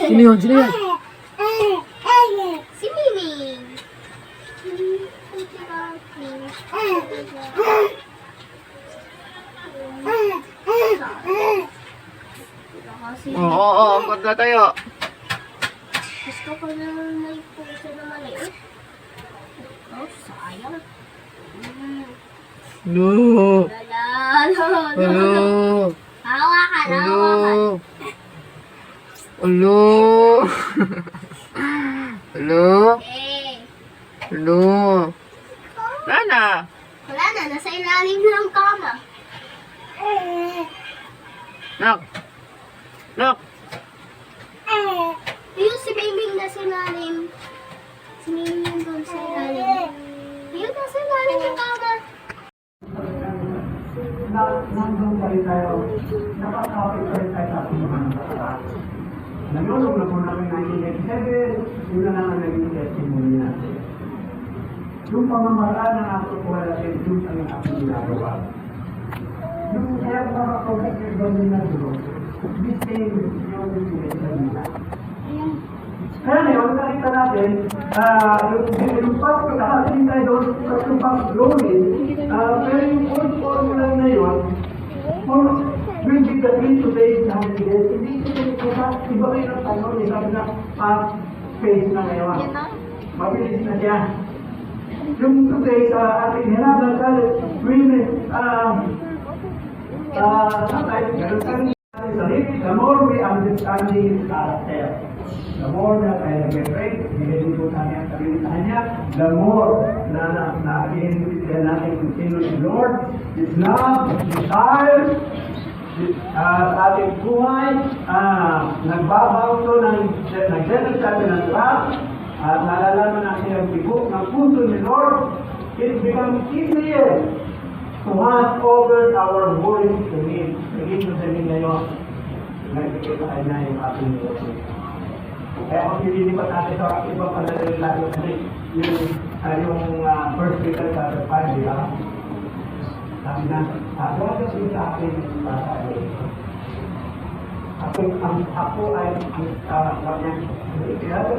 Sino yun? Sino yun? Si Mimi. Oo, angkot na tayo. Gusto ko na may puso na maliit. Oh, sayang. No. Hello. Hawakan, hawakan. Hello. Hello. Hello. Eh, Hello. Nana. wala na, nasa ilalim ng kama. Nak. Nak. Ayun si Baby nasa ilalim. Si Mimi yung doon sa ilalim. Ayun, nasa ilalim ng kama. Nandun pa rin tayo, nakakapit pa rin tayo sa ating mga nakakapit. Nagulong na po namin 1987, yun na naman naging testimony natin. Yung pamamaraan ng ato po natin, yun ang ating ginagawa. Yung kaya makakapagkat yung gawin na doon, bitin yung pinesa nila. Kaya ngayon, nakita natin, yung Pasko, nakasing tayo doon sa Tupac Glory, pero yung old formula na yun, will be the way to say happiness. Hindi ito iba kayo ng tanong, sabi na face na ngayon. Mabilis na siya. Yung today sa ating hinaban, women, sometimes, ganun ka rin sarili, the more we understand his character, the more na tayo nag-pray, bigyan po natin ang kabilitahan niya, the more na i-intindihan natin kung sino si Lord, His love, His desires, sa ating buhay, nagbabaw ito nag-generate sa atin ng trust, at nalalaman natin ang tibok ng puso ni Lord, it becomes easier to hand over our worries to Him. Naging sabihin ngayon, nagbigay sa kanya yung ating worries. Kaya kung nililipat natin sa ibang panlalagay kasi yung first week at chapter 5, di ba? Sabi na, huwag ka sa akin yung pasay. Ako ay itinatag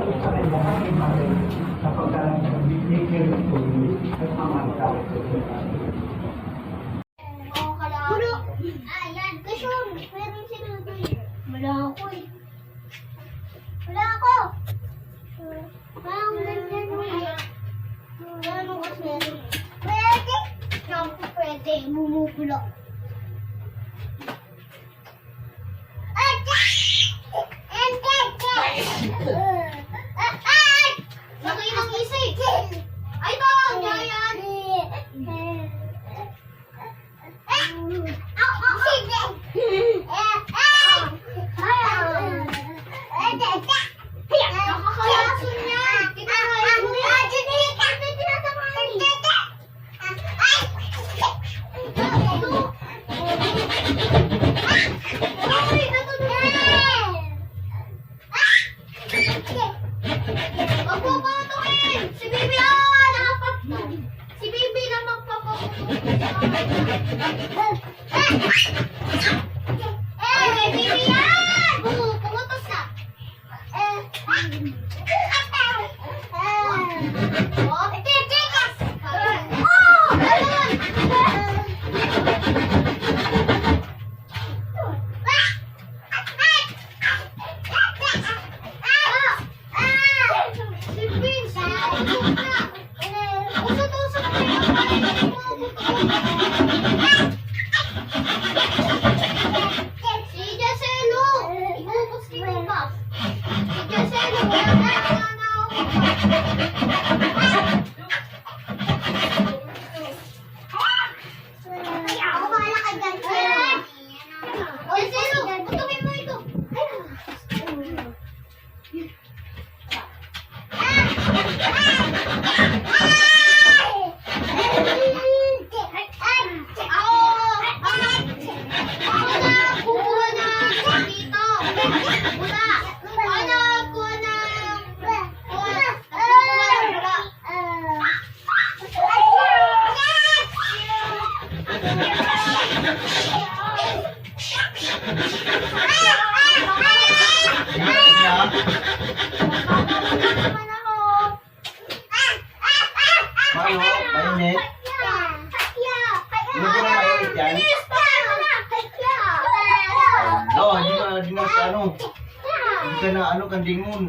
ko sa kanya lahat yung pasay sapagkat bigyan ko yung mamagkakit ko sa akin. Puno! Ayan, kasi meron sila doon. Wala ako eh. Wala ako! Parang ganyan mo eh. Ano kasi meron? Pwede! Naku, pwede. Bumubulok. Laki ng isa eh. Ay, ito! Yan! Nakakayason yan! Kinakain mo yan! Huwag mo patukin! Si Bibi si Bibi na magpapaputok. Ay, may Bibi yan! Pumutos na! Ah! ha? naman ako. Mayo, mainit. Hindi ko na mainit yan. No, hindi na sa ano. Hindi ka na ano, kandingon.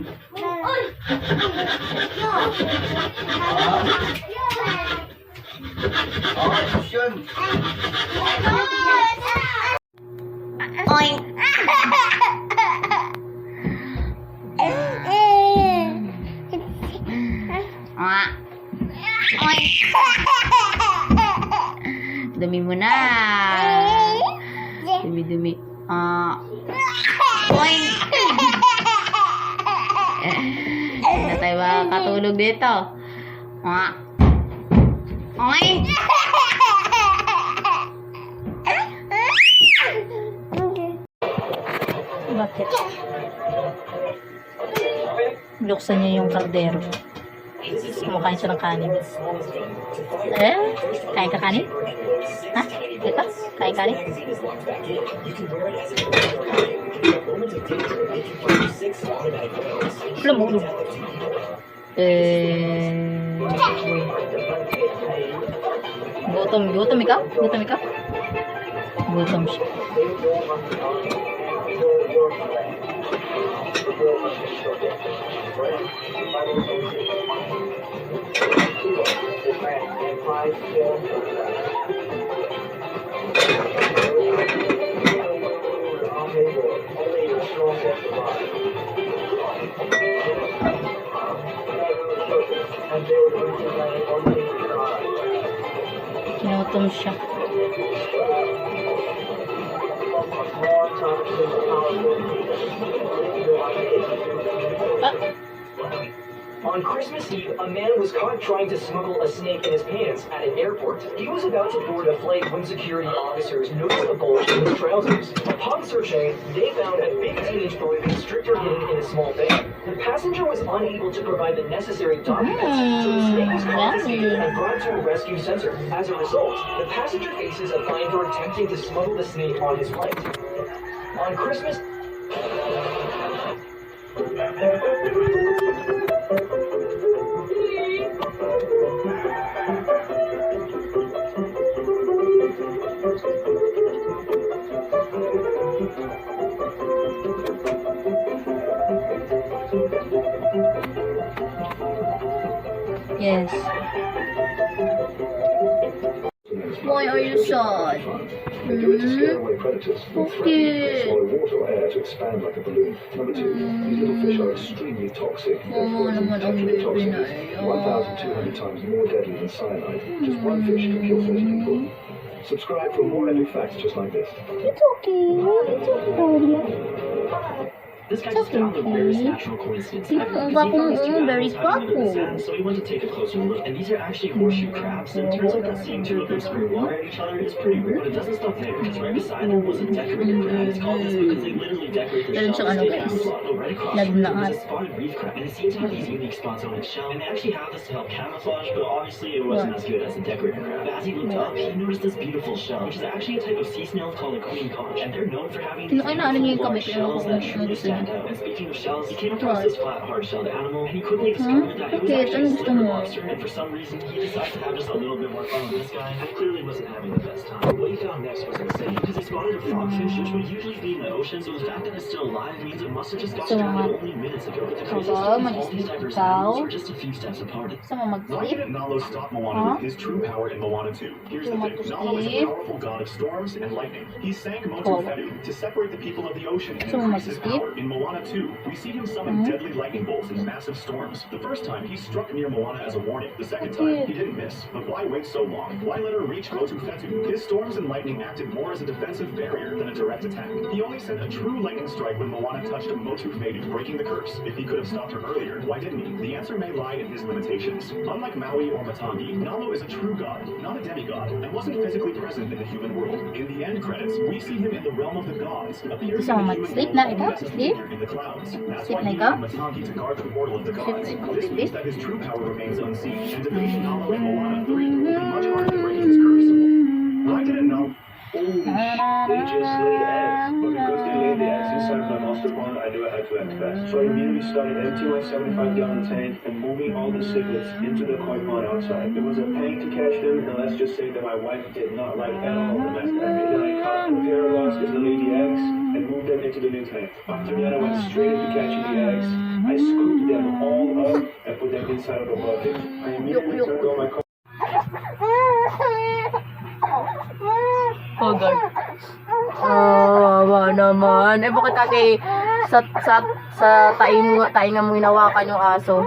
Sus yan. Oink. Oink. Dumi mo na. Dumi-dumi. Oink. Na tayo makakatulog dito. Oink. Bakit? Buksan niya yung kaldero. Kumakain siya ng kanin. Kain ka kanin? Ha? Ito? Kain kanin? Lumulog. Gutom ikaw? Gutom ikaw? Gutom siya. Kinutom siya. On Christmas Eve, a man was caught trying to smuggle a snake in his pants at an airport. He was about to board a flight when security officers noticed a bulge in his trousers. Upon searching, they found a big teenage boy with stricter hidden in a small bag. The passenger was unable to provide the necessary documents, so the snake was confiscated and brought to a rescue center. As a result, the passenger faces a fine for attempting to smuggle the snake on his flight. On Christmas... Yes. Why are you sad? Good to scare away predators. Okay. Swallow water or air to expand like a balloon. Number 2, these little fish are extremely toxic. Their poison is tetracycline toxin, 1,200 times more deadly than cyanide. Just one fish can kill 30 people. Subscribe for more epic facts just like this. It's okay. It's okay. This guy just found the rarest natural coincidence ever. Ang Because he gwapo found these two mo, very animals hiding under the gwapo. sand, so he went to take a closer look. And these are actually horseshoe crabs. And it turns out that seeing two of them spray water at each other is pretty rare. But it doesn't stop there, because right beside them was a decorated crab. It's called this because they literally decorate their Meron shells siyang to ano, stay guys, camouflage. Right across from them nagnaat. was a spotted reef crab. And it seems to have these unique spots on its shell. And they actually have this to help camouflage, but obviously it wasn't as good as the decorated crab. But as he looked up, he noticed this beautiful shell, which is actually a type of sea snail called a queen conch. And they're known for having these Ay, naano niya yung large kamay ko, shells yung that kung truly gusto stand niya. out. And speaking of shells, he came across this flat, hard-shelled animal, and he quickly discovered that it was Bakit? actually a Anong gusto slipper mo? lobster. And for some reason, he decided to have just a little bit more fun with this guy, and clearly wasn't having the best time. What he found next was insane, because he spotted a frogfish, which would usually be in the ocean, so the fact that it's still alive means it must have just got So, stranded only minutes ago. But the craziest Hello, thing is all these diverse mag-isip animals ikaw? were just a few steps apart. Gusto mo Why mag-sleep? didn't Nalo stop Moana Huh? with his true power in Moana 2? Here's the You want thing. to Nalo is a sleep? powerful god of storms and lightning. He sank Oh. Motu Fetu to separate the people of the ocean and So, increase his mag-sleep? power. In Moana 2, we see him summon deadly lightning bolts and massive storms. The first time, he struck near Moana as a warning. The second time, he didn't miss. But why wait so long? Why let her reach Motu Fetu? His storms and lightning acted more as a defensive barrier than a direct attack. He only sent a true lightning strike when Moana touched Motu Fetu, breaking the curse. If he could have stopped her earlier, why didn't he? The answer may lie in his limitations. Unlike Maui or Matangi, Nalo is a true god, not a demigod, and wasn't physically present in the human world. In the end credits, we see him in the realm of the gods, appearing Gusto mo in the human mag-sleep world na only ikaw? as a Sleep? figure in the clouds. That's Sleep why na he ikaw? needed Matangi to guard the portal of the Sleep gods. na ikaw, This sleep. means that his true power remains unseen, and defeating Nalo in Moana 3 will be much harder than breaking his curse. Why didn't Nalo? He just laid eggs, but because they laid the eggs inside with my monster pond, I knew I had to act fast. So I immediately started emptying my 75-gallon tank and moving all the cichlids into the koi pond outside. It was a pain to catch them, and let's just say that my wife did not like at all the mess that I made. Then I caught a pair of lobsters, the lady eggs, and moved them into the new tank. After that, I went straight into catching the eggs. I scooped them all up and put them inside of a bucket. I immediately turned on my Oh, God. Oh, naman. Eh, bakit ate, sa tainga mo hinawakan yung aso?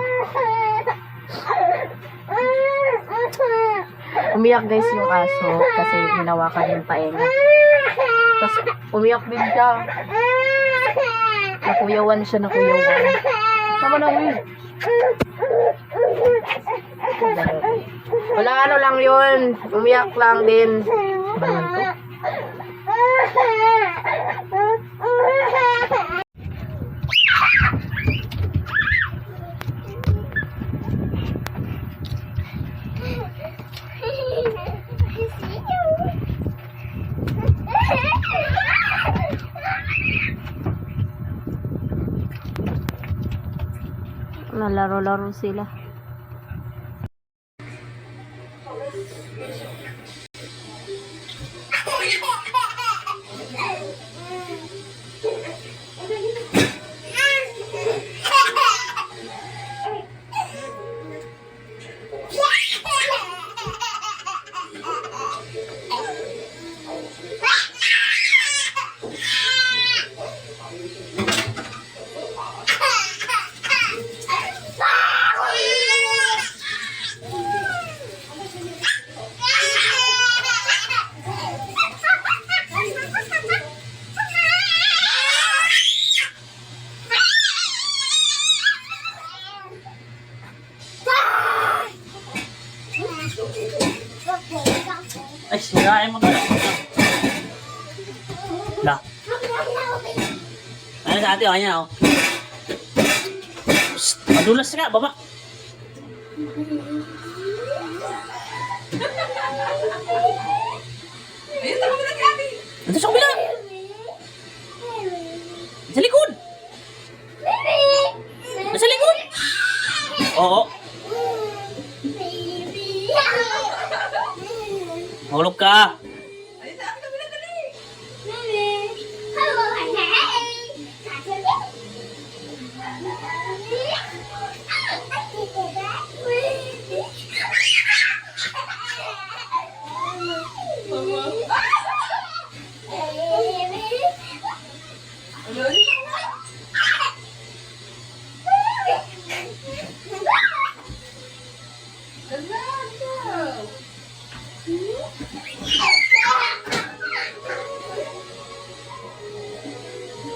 Umiyak guys yung aso kasi hinawakan yung tainga. Tapos, umiyak din siya. Nakuyawan siya, nakuyawan. Sama na, uy. Wala ano lang yun. Umiyak lang din. Ba naman to? Nalaro-laro sila. Ay, sirain mo na. La. Ano sa ate, o kanya, o. Psst, madulas ka, baba. Ito sa kabila. Sa likod. Nasa likod. Oo. Mahulog ka. Hello.